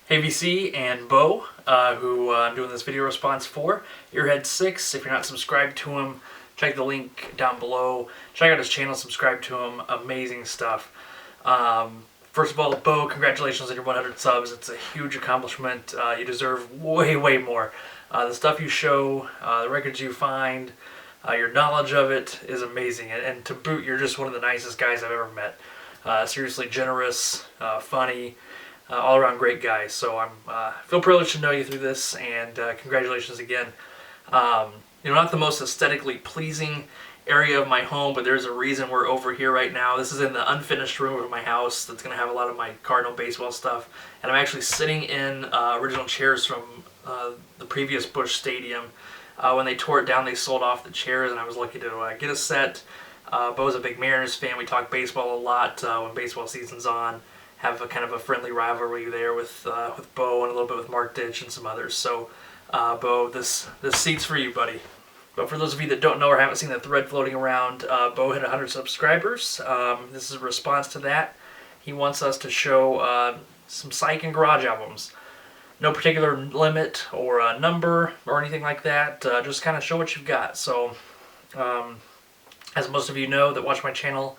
Hey VC and Bo, who I'm doing this video response for, Earhead 6. If you're not subscribed to him, check the link down below. Check out his channel, subscribe to him. Amazing stuff. First of all, Bo, congratulations on your 100 subs. It's a huge accomplishment. You deserve way, way more. The stuff you show, the records you find, your knowledge of it is amazing. And to boot, you're just one of the nicest guys I've ever met. Seriously generous, funny, all-around great guy. So I feel privileged to know you through this, and congratulations again. Not the most aesthetically pleasing area of my home, but there's a reason we're over here right now. This is in the unfinished room of my house that's going to have a lot of my Cardinal baseball stuff, and I'm actually sitting in original chairs from the previous Busch Stadium. When they tore it down, they sold off the chairs, and I was lucky to get a set. Bo's a big Mariners fan. We talk baseball a lot when baseball season's on. Have a kind of a friendly rivalry there with Bo and a little bit with Mark Ditch and some others. So, Bo, this seat's for you, buddy. But for those of you that don't know or haven't seen the thread floating around, Bo hit 100 subscribers. This is a response to that. He wants us to show some Psych and Garage albums. No particular limit or number or anything like that. Just kind of show what you've got. So, as most of you know that watch my channel,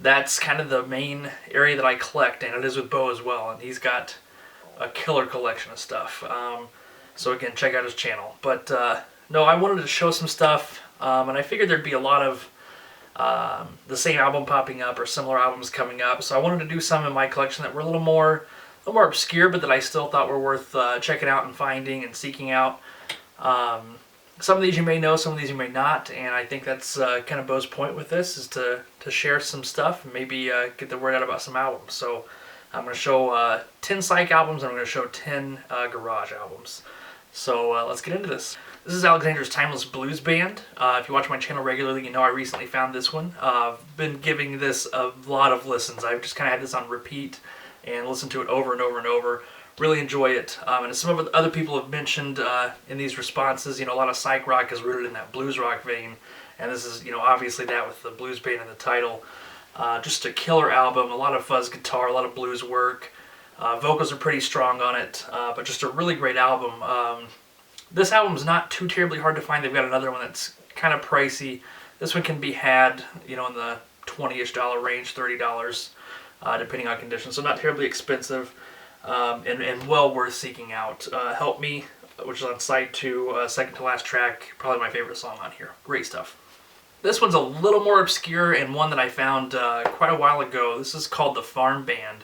that's kind of the main area that I collect, and it is with Bo as well, and he's got a killer collection of stuff. So again, check out his channel. But no, I wanted to show some stuff, and I figured there'd be a lot of the same album popping up or similar albums coming up. So I wanted to do some in my collection that were a little more obscure, but that I still thought were worth checking out and finding and seeking out. Some of these you may know, some of these you may not, and I think that's kind of Bo's point with this, is to share some stuff and maybe get the word out about some albums. So I'm going to show 10 Psych albums, and I'm going to show 10 Garage albums. So let's get into this. This is Alexander's Timeless Blues Band. If you watch my channel regularly, you know I recently found this one. I've been giving this a lot of listens. I've just kind of had this on repeat and listened to it over and over and over. Really enjoy it, and as some of the other people have mentioned in these responses, a lot of psych rock is rooted in that blues rock vein, and this is, obviously that with the blues band in the title. Just a killer album, a lot of fuzz guitar, a lot of blues work. Vocals are pretty strong on it, but just a really great album. This album's not too terribly hard to find. They've got another one that's kind of pricey. This one can be had, in the $20-ish range, $30, depending on condition, so not terribly expensive. And well worth seeking out. Help Me, which is on side 2, second to last track, probably my favorite song on here. Great stuff. This one's a little more obscure and one that I found quite a while ago. This is called The Farm Band.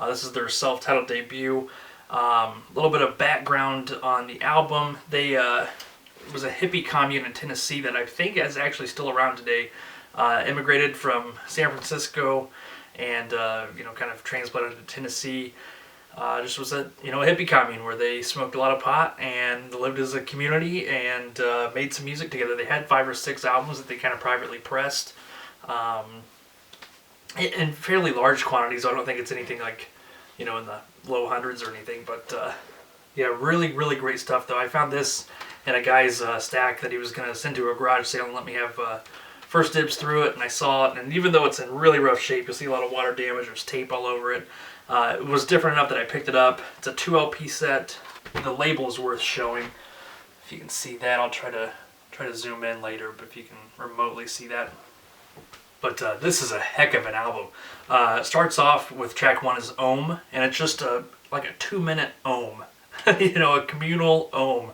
This is their self-titled debut. A little bit of background on the album. They it was a hippie commune in Tennessee that I think is actually still around today. Immigrated from San Francisco and kind of transplanted to Tennessee. Just was a hippie commune where they smoked a lot of pot and lived as a community and made some music together. They had 5 or 6 albums that they kind of privately pressed in fairly large quantities. So I don't think it's anything like in the low hundreds or anything. But yeah, really, really great stuff. Though I found this in a guy's stack that he was going to send to a garage sale and let me have first dibs through it. And I saw it, and even though it's in really rough shape, you'll see a lot of water damage. There's tape all over it. It was different enough that I picked it up. It's a 2 LP set. The label is worth showing. If you can see that, I'll try to zoom in later, but if you can remotely see that. But this is a heck of an album. It starts off with track 1 is Ohm, and it's just like a 2-minute ohm. A communal ohm,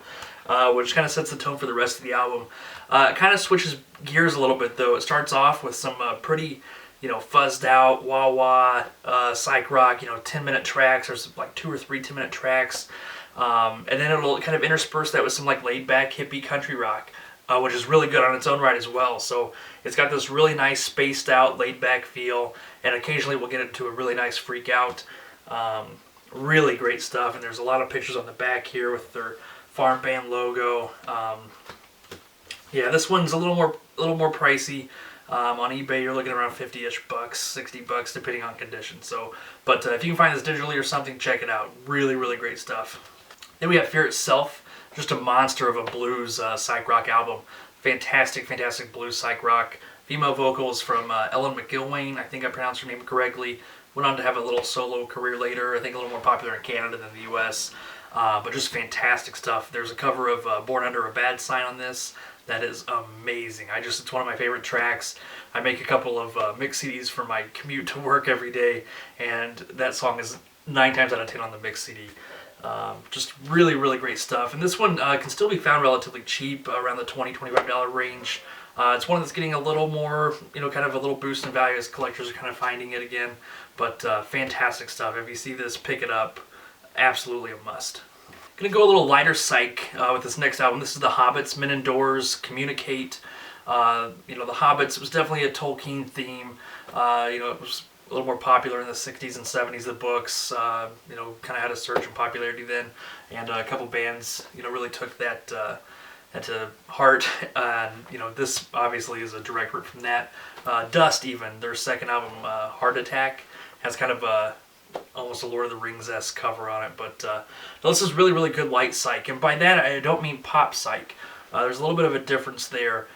which kind of sets the tone for the rest of the album. It kind of switches gears a little bit, though. It starts off with some pretty fuzzed out, wah-wah, psych rock, 10-minute tracks. There's like 2 or 3 10-minute tracks. And then it'll kind of intersperse that with some like laid-back hippie country rock, which is really good on its own right as well. So it's got this really nice spaced out, laid-back feel, and occasionally we'll get into a really nice freak out. Really great stuff, and there's a lot of pictures on the back here with their farm band logo. Yeah, this one's a little more pricey. On eBay, you're looking around 50-ish bucks, $60 depending on condition. So, but if you can find this digitally or something, check it out. Really, really great stuff. Then we have Fear Itself, just a monster of a blues psych rock album. Fantastic, fantastic blues psych rock. Female vocals from Ellen McGilwain, I think I pronounced her name correctly. Went on to have a little solo career later, I think a little more popular in Canada than the US. But just fantastic stuff. There's a cover of Born Under a Bad Sign on this that is amazing. It's one of my favorite tracks. I make a couple of mix CDs for my commute to work every day, and that song is 9 times out of 10 on the mix CD. Just really, really great stuff. And this one can still be found relatively cheap, around the $20-$25 range. It's one that's getting a little more, kind of a little boost in value as collectors are kind of finding it again. But fantastic stuff. If you see this, pick it up. Absolutely a must. Gonna go a little lighter Psych with this next album. This is the Hobbits, Men Indoors, Communicate. The Hobbits was definitely a Tolkien theme. It was a little more popular in the 60s and 70s. The books, kind of had a surge in popularity then, and a couple bands, really took that to heart. And this obviously is a direct root from that. Dust, even their second album, Heart Attack, has kind of almost a Lord of the Rings-esque cover on it. But this is really, really good light Psych, and by that I don't mean pop Psych. There's a little bit of a difference there.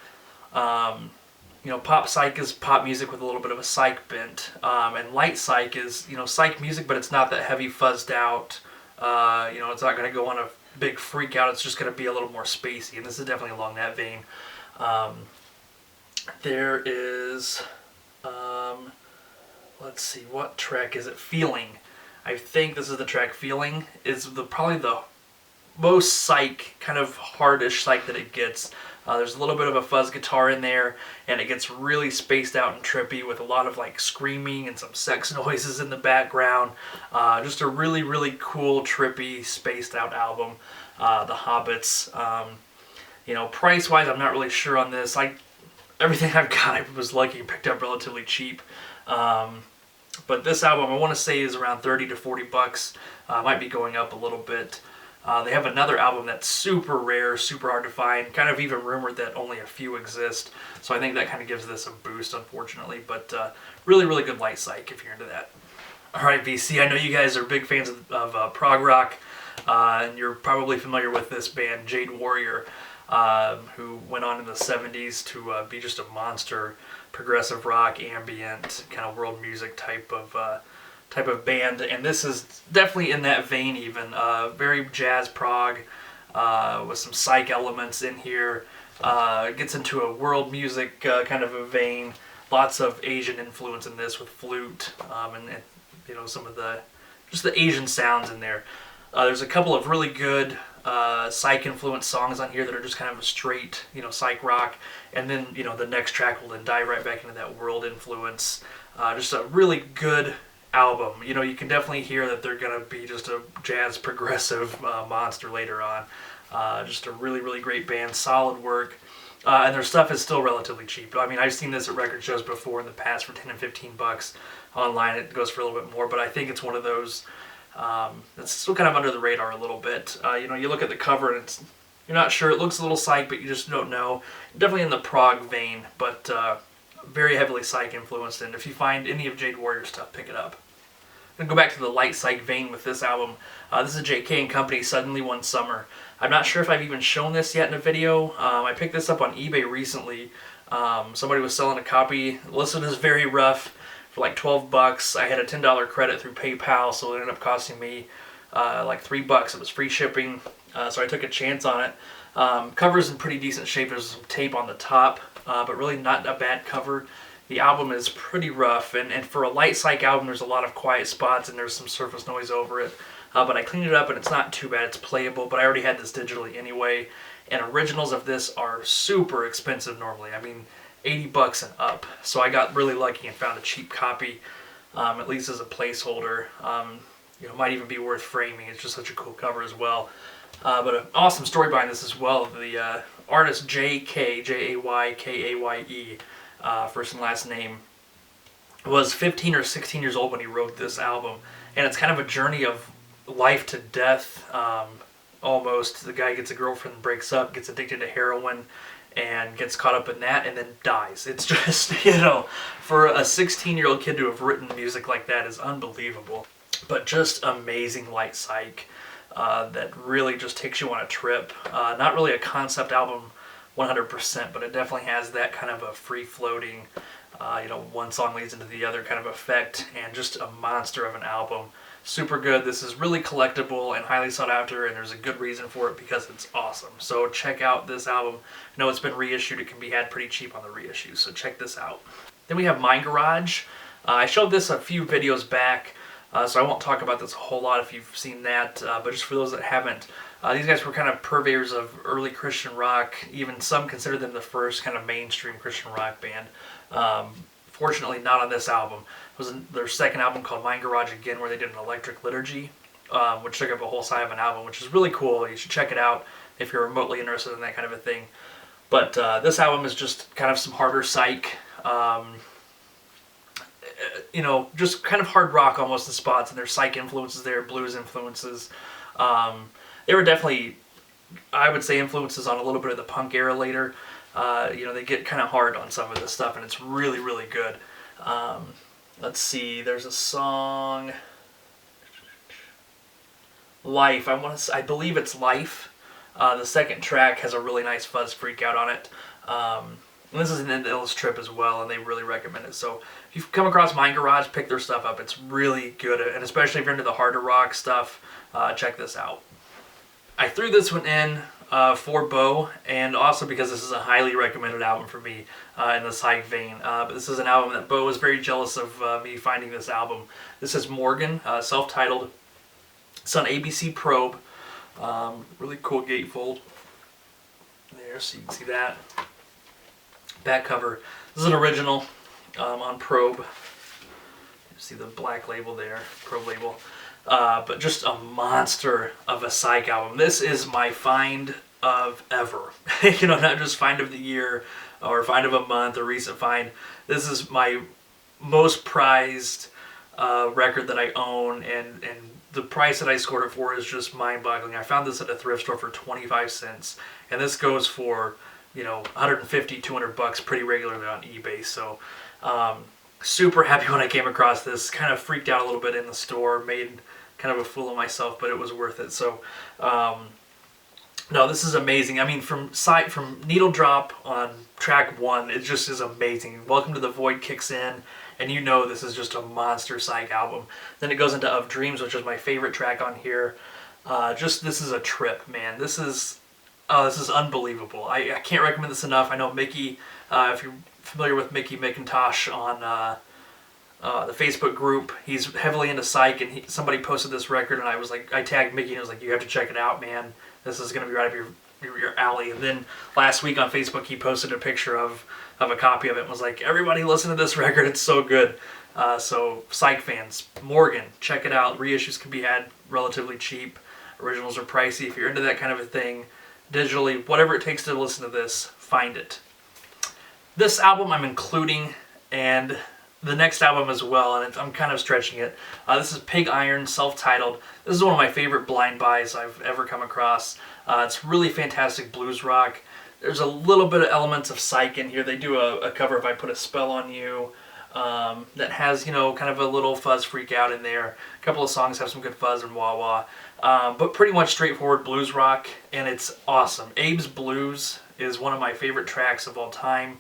Pop Psych is pop music with a little bit of a psych bent, and light Psych is, psych music, but it's not that heavy fuzzed out. It's not going to go on a big freak out. It's just going to be a little more spacey, and this is definitely along that vein. There is, let's see, what track is it? Feeling. I think this is the track Feeling. Is probably the most Psych, kind of hardish Psych that it gets. There's a little bit of a fuzz guitar in there, and it gets really spaced out and trippy with a lot of screaming and some sex noises in the background. Just a really, really cool, trippy, spaced out album. The Hobbits. Price-wise, I'm not really sure on this. Everything I've got, I was lucky and picked up relatively cheap. But this album, I want to say, is around 30 to 40 bucks. Might be going up a little bit. They have another album that's super rare, super hard to find, kind of even rumored that only a few exist. So I think that kind of gives this a boost, unfortunately. But really, really good light Psych if you're into that. Alright, VC, I know you guys are big fans of prog rock, and you're probably familiar with this band, Jade Warrior, who went on in the 70s to be just a monster progressive rock, ambient, kind of world music type of band, and this is definitely in that vein even. Very jazz prog, with some Psych elements in here. Gets into a world music kind of a vein. Lots of Asian influence in this with flute, and some of the Asian sounds in there. There's a couple of really good Psych influenced songs on here that are just kind of a straight, Psych rock, and then the next track will then dive right back into that world influence. Just a really good album. You can definitely hear that they're going to be just a jazz progressive monster later on. Just a really, really great band, solid work, and their stuff is still relatively cheap. I mean, I've seen this at record shows before in the past for 10 and 15 bucks. Online it goes for a little bit more, but I think it's one of those that's still kind of under the radar a little bit. You look at the cover and you're not sure. It looks a little Psych, but you just don't know. Definitely in the prog vein, but very heavily Psych influenced, and if you find any of Jade Warrior stuff, pick it up. I'm going to go back to the light Psych vein with this album. This is J.K. and Company, Suddenly One Summer. I'm not sure if I've even shown this yet in a video. I picked this up on eBay recently. Somebody was selling a copy. The list is very rough for like 12 bucks. I had a $10 credit through PayPal, so it ended up costing me like $3. It was free shipping, so I took a chance on it. Cover's in pretty decent shape. There's some tape on the top, but really not a bad cover. The album is pretty rough, and for a light Psych album, there's a lot of quiet spots and there's some surface noise over it. But I cleaned it up and it's not too bad. It's playable, but I already had this digitally anyway. And originals of this are super expensive normally. I mean, 80 bucks and up. So I got really lucky and found a cheap copy, at least as a placeholder. Might even be worth framing. It's just such a cool cover as well. But an awesome story behind this as well. The artist J.K., Jaykaye, first and last name, was 15 or 16 years old when he wrote this album. And it's kind of a journey of life to death, almost. The guy gets a girlfriend, breaks up, gets addicted to heroin, and gets caught up in that, and then dies. It's just, for a 16-year-old kid to have written music like that is unbelievable. But just amazing light Psych that really just takes you on a trip. Not really a concept album 100%, but it definitely has that kind of a free-floating, one song leads into the other kind of effect, and just a monster of an album. Super good. This is really collectible and highly sought after, and there's a good reason for it because it's awesome. So check out this album. I know it's been reissued. It can be had pretty cheap on the reissue, so check this out. Then we have My Garage. I showed this a few videos back, so I won't talk about this a whole lot if you've seen that, but just for those that haven't, these guys were kind of purveyors of early Christian rock. Even some consider them the first kind of mainstream Christian rock band. Fortunately, not on this album. It was their second album called My Garage Again, where they did an electric liturgy, which took up a whole side of an album, which is really cool. You should check it out if you're remotely interested in that kind of a thing. But this album is just kind of some harder Psych, just kind of hard rock almost in spots, and there's Psych influences there, blues influences. They were definitely, I would say, influences on a little bit of the punk era later. They get kind of hard on some of this stuff, and it's really, really good. Let's see, there's a song, Life. I believe it's Life. The second track has a really nice fuzz freak out on it. And this is an Endless Trip as well, and they really recommend it. So if you've come across My Garage, pick their stuff up. It's really good, and especially if you're into the harder rock stuff, check this out. I threw this one in for Bo, and also because this is a highly recommended album for me in the Psych vein. But this is an album that Bo was very jealous of me finding this album. This is Morgan, self-titled. It's on ABC Probe. Really cool gatefold. There, so you can see that. Back cover. This is an original on Probe. You see the black label there, Probe label. But just a monster of a Psych album. This is my find of ever. Not just find of the year or find of a month or recent find. This is my most prized record that I own, and the price that I scored it for is just mind-boggling. I found this at a thrift store for 25 cents, and this goes for 150, 200 bucks pretty regularly on eBay. So super happy when I came across this. Kind of freaked out a little bit in the store, made kind of a fool of myself, but it was worth it. So no, this is amazing. I mean, from Needle Drop on track 1, it just is amazing. Welcome to the Void kicks in, and this is just a monster Psych album. Then it goes into Of Dreams, which is my favorite track on here. This is a trip, man. This is unbelievable. I can't recommend this enough. I know Mickey, if you're familiar with Mickey McIntosh on the Facebook group, he's heavily into Psych, and somebody posted this record, and I tagged Mickey, and I was like, you have to check it out, man. This is going to be right up your alley. And then last week on Facebook, he posted a picture of a copy of it and was like, everybody listen to this record, it's so good. So Psych fans, Morgan, check it out. Reissues can be had relatively cheap. Originals are pricey. If you're into that kind of a thing, digitally, whatever it takes to listen to this, find it. This album I'm including, and the next album as well, and I'm kind of stretching it. This is Pig Iron, self-titled. This is one of my favorite blind buys I've ever come across. It's really fantastic blues rock. There's a little bit of elements of Psych in here. They do a cover of I Put a Spell on You that has, kind of a little fuzz freak out in there. A couple of songs have some good fuzz and wah-wah. But pretty much straightforward blues rock, and it's awesome. Abe's Blues is one of my favorite tracks of all time.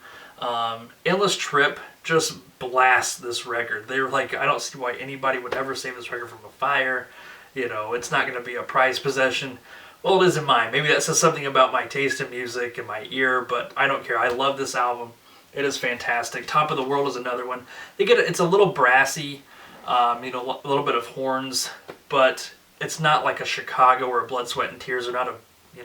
Endless Trip just blasts this record. They were like, I don't see why anybody would ever save this record from a fire. It's not going to be a prized possession. Well, it is in mine. Maybe that says something about my taste in music and my ear, but I don't care. I love this album. It is fantastic. Top of the World is another one. It's a little brassy, a little bit of horns, but it's not like a Chicago or a Blood, Sweat, and Tears. They're not a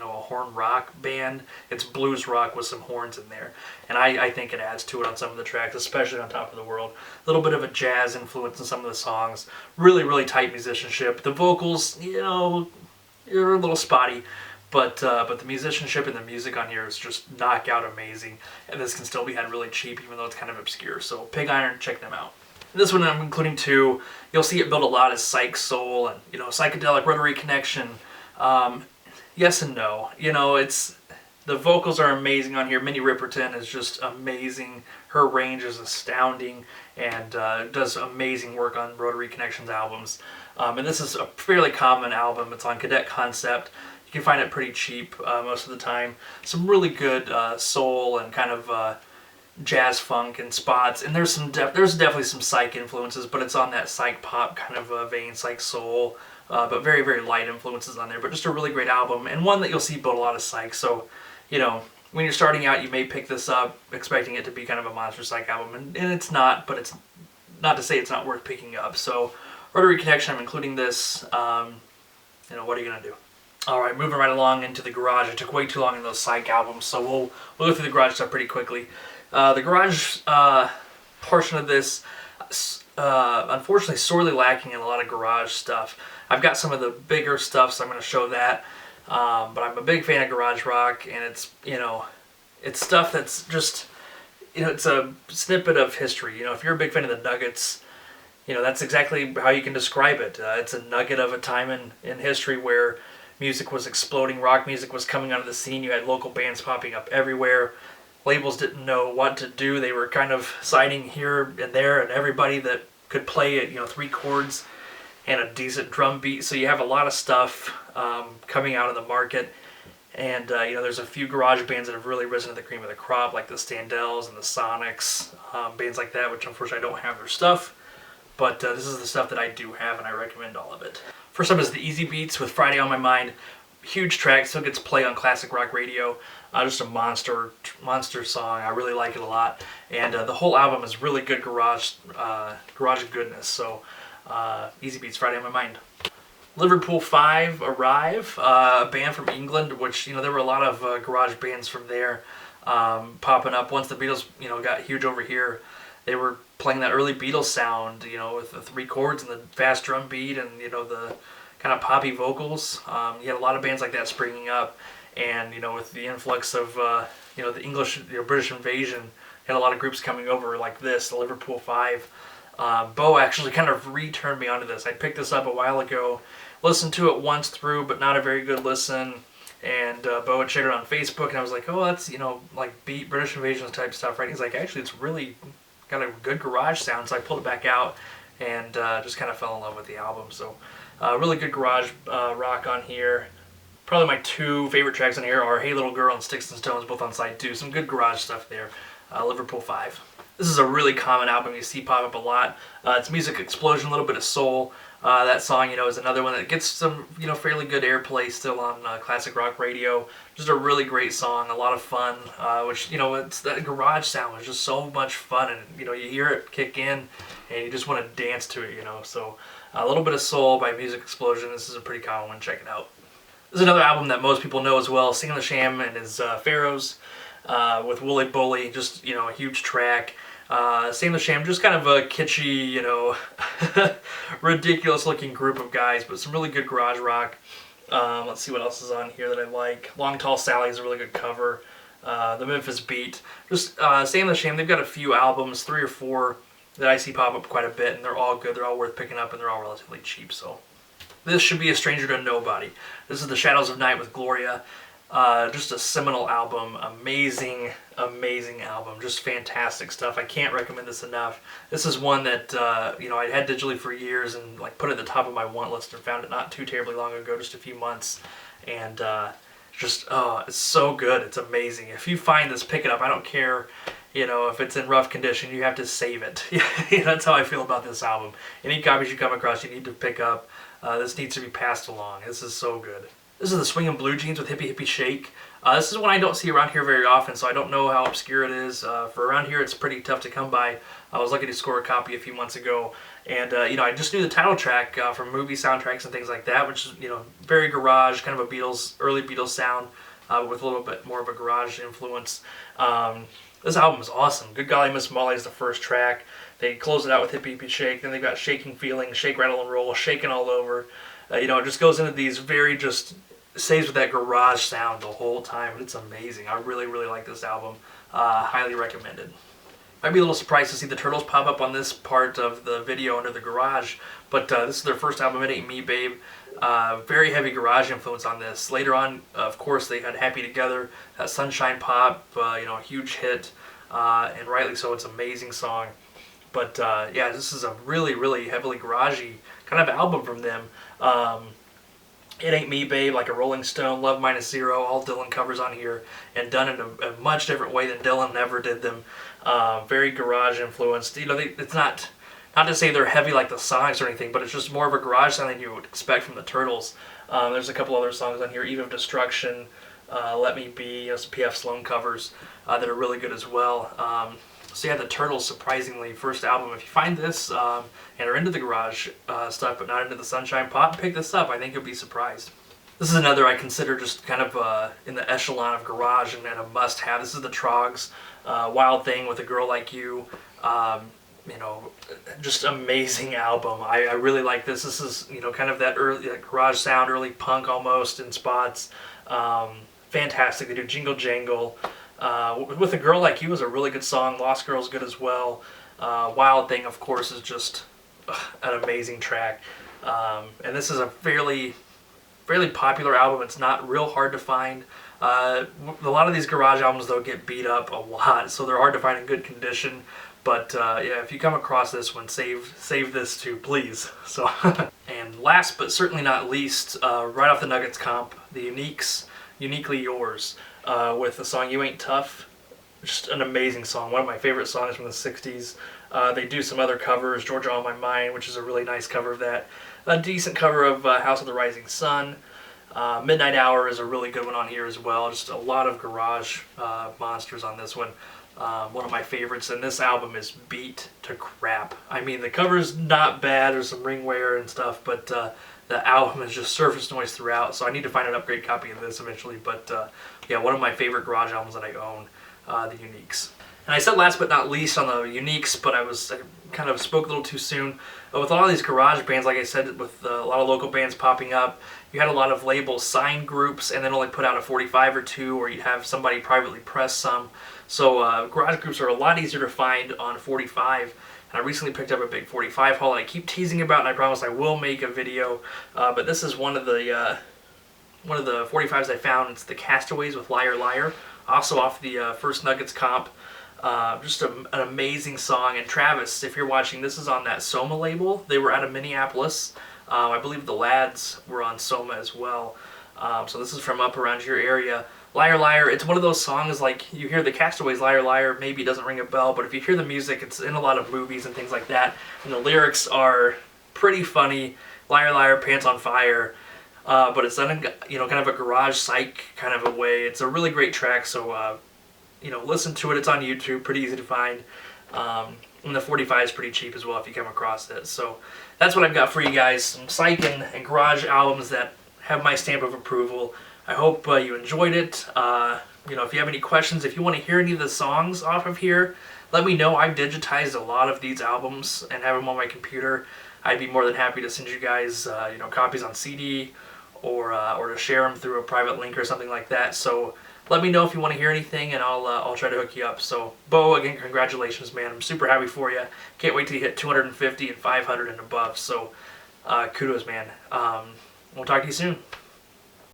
horn rock band. It's blues rock with some horns in there. And I think it adds to it on some of the tracks, especially on Top of the World. A little bit of a jazz influence in some of the songs. Really, really tight musicianship. The vocals, you're a little spotty, but the musicianship and the music on here is just knockout amazing. And this can still be had really cheap, even though it's kind of obscure. So Pig Iron, check them out. This one I'm including too. You'll see it built a lot as Psych Soul and psychedelic rotary connection. Yes and no. The vocals are amazing on here. Minnie Riperton is just amazing. Her range is astounding, and does amazing work on Rotary Connections albums. And this is a fairly common album. It's on Cadet Concept. You can find it pretty cheap most of the time. Some really good soul and kind of jazz funk and spots, and there's definitely some Psych influences, but it's on that Psych pop kind of vein, Psych soul, but very, very light influences on there. But just a really great album, and one that you'll see build a lot of Psych. So, you know, when you're starting out, you may pick this up expecting it to be kind of a monster Psych album, and it's not, but it's not to say it's not worth picking up. So, Rotary Connection, I'm including this. You know, what are you gonna do? All right, moving right along into the garage. I took way too long in those Psych albums, so we'll go through the garage stuff pretty quickly. The garage portion of this, unfortunately, sorely lacking in a lot of garage stuff. I've got some of the bigger stuff, so I'm going to show that. But I'm a big fan of garage rock, and it's, you know, it's stuff that's just, you know, it's a snippet of history. You know, if you're a big fan of the Nuggets, you know, that's exactly how you can describe it. It's a nugget of a time in history where music was exploding, rock music was coming onto the scene. You had local bands popping up everywhere. Labels didn't know what to do. They were kind of signing here and there and everybody that could play it, you know, 3 chords and a decent drum beat. So you have a lot of stuff coming out in the market. And, you know, there's a few garage bands that have really risen to the cream of the crop, like the Standells and the Sonics, bands like that, which unfortunately I don't have their stuff. But this is the stuff that I do have, and I recommend all of it. First up is the Easy Beats with Friday on My Mind. Huge track, still gets play on classic rock radio. Just a monster song. I really like it a lot, and the whole album is really good garage goodness. So, Easy Beats, Friday on My Mind. Liverpool 5 Arrive, a band from England, which, you know, there were a lot of garage bands from there popping up. Once the Beatles, you know, got huge over here, they were playing that early Beatles sound, you know, with the 3 chords and the fast drum beat and, you know, the kind of poppy vocals. You had a lot of bands like that springing up. And, you know, with the influx of, you know, the English, you know, British invasion, had a lot of groups coming over like this, the Liverpool 5. Bo actually kind of returned me onto this. I picked this up a while ago, listened to it once through, but not a very good listen. And Bo had shared it on Facebook, and I was like, oh, that's, you know, like beat British invasion type stuff, right? He's like, actually, it's really got a good garage sound. So I pulled it back out and just kind of fell in love with the album. So really good garage rock on here. Probably my 2 favorite tracks on here are Hey Little Girl and Sticks and Stones, both on side 2. Some good garage stuff there. Liverpool 5. This is a really common album you see pop up a lot. It's music explosion, a little bit of soul. That song, you know, is another one that gets some, you know, fairly good airplay still on classic rock radio. Just a really great song, a lot of fun. Which, you know, it's that garage sound was just so much fun, and, you know, you hear it kick in, and you just want to dance to it, you know. So a little bit of soul by Music Explosion. This is a pretty common one. Check it out. This is another album that most people know as well, Singing the Sham and his Pharaohs with Wooly Bully, just, you know, a huge track. Singing the Sham, just kind of a kitschy, you know, ridiculous looking group of guys, but some really good garage rock. Let's see what else is on here that I like. Long Tall Sally is a really good cover. The Memphis Beat. Just Singing the Sham, they've got a few albums, 3 or 4, that I see pop up quite a bit, and they're all good. They're all worth picking up, and they're all relatively cheap, so... This should be a stranger to nobody. This is The Shadows of Night with Gloria. Just a seminal album. Amazing, amazing album. Just fantastic stuff. I can't recommend this enough. This is one that, you know, I had digitally for years and like put it at the top of my want list and found it not too terribly long ago, just a few months. And just, oh, it's so good. It's amazing. If you find this, pick it up. I don't care, you know, if it's in rough condition, you have to save it. That's how I feel about this album. Any copies you come across, you need to pick up. This needs to be passed along. This is so good. This is the Swingin' Blue Jeans with Hippie Hippie Shake. This is one I don't see around here very often, so I don't know how obscure it is. For around here, it's pretty tough to come by. I was lucky to score a copy a few months ago. And, you know, I just knew the title track from movie soundtracks and things like that, which is, you know, very garage, kind of a Beatles, early Beatles sound with a little bit more of a garage influence. This album is awesome. Good Golly Miss Molly is the first track. They close it out with Hippie Hippie Shake. Then they've got Shaking Feeling, Shake, Rattle, and Roll, Shaking All Over. You know, it just goes into these very just... stays with that garage sound the whole time. It's amazing. I really, really like this album. Highly recommended. I'd be a little surprised to see the Turtles pop up on this part of the video under the garage, but this is their first album, It Ain't Me, Babe. Very heavy garage influence on this. Later on, of course, they had Happy Together, that Sunshine Pop, you know, a huge hit, and rightly so. It's an amazing song. But yeah, this is a really, really heavily garagey kind of album from them. It Ain't Me, Babe, Like a Rolling Stone, Love Minus Zero, all Dylan covers on here, and done in a much different way than Dylan ever did them. Very garage influenced. You know, it's not to say they're heavy like the Sonics or anything, but it's just more of a garage sound than you would expect from the Turtles. There's a couple other songs on here, Eve of Destruction, Let Me Be, you know, some P.F. Sloan covers that are really good as well. So yeah, the Turtles, surprisingly, first album. If you find this and are into the garage stuff but not into the Sunshine Pop, pick this up. I think you'll be surprised. This is another I consider just kind of in the echelon of garage and a must-have. This is the Trogs, Wild Thing with a Girl Like You. You know, just amazing album. I really like this. This is, you know, kind of that early garage sound, early punk almost in spots. Fantastic. They do Jingle Jangle. With a Girl Like You is a really good song. Lost Girl's good as well. Wild Thing, of course, is just an amazing track. And this is a fairly popular album. It's not real hard to find. A lot of these garage albums, though, get beat up a lot, so they're hard to find in good condition. But yeah, if you come across this one, save this too, please. So, and last but certainly not least, right off the Nuggets comp, the Uniques, Uniquely Yours, with the song You Ain't Tough. Just an amazing song, one of my favorite songs from the 60s. They do some other covers, Georgia on My Mind, which is a really nice cover of that. A decent cover of House of the Rising Sun. Midnight Hour is a really good one on here as well. Just a lot of garage monsters on this one. One of my favorites, and this album is beat to crap. I mean, the cover's not bad, there's some ring wear and stuff, but the album is just surface noise throughout, so I need to find an upgrade copy of this eventually. But yeah, one of my favorite garage albums that I own, the Uniques. And I said last but not least on the Uniques, but I kind of spoke a little too soon. But with all these garage bands, like I said, with a lot of local bands popping up, you had a lot of labels sign groups and then only put out a 45 or two, or you'd have somebody privately press some. So garage groups are a lot easier to find on 45. And I recently picked up a big 45 haul that I keep teasing about, and I promise I will make a video. But this is one of the 45s I found. It's the Castaways with Liar Liar, also off the first Nuggets comp. Just an amazing song. And Travis, if you're watching, this is on that Soma label. They were out of Minneapolis. I believe the Lads were on Soma as well. So this is from up around your area. Liar Liar, it's one of those songs, like, you hear the Castaways Liar Liar, maybe it doesn't ring a bell, but if you hear the music, it's in a lot of movies and things like that, and the lyrics are pretty funny. Liar Liar, Pants on Fire, but it's done in, you know, kind of a garage Psych kind of a way. It's a really great track, so you know, listen to it. It's on YouTube, pretty easy to find. And the 45 is pretty cheap as well if you come across it. So that's what I've got for you guys. Some Psych and garage albums that have my stamp of approval. I hope you enjoyed it. You know, if you have any questions, if you want to hear any of the songs off of here, let me know. I've digitized a lot of these albums and have them on my computer. I'd be more than happy to send you guys, you know, copies on CD or to share them through a private link or something like that. So let me know if you want to hear anything, and I'll try to hook you up. So, Bo, again, congratulations, man. I'm super happy for you. Can't wait till you hit 250 and 500 and above. So, kudos, man. We'll talk to you soon.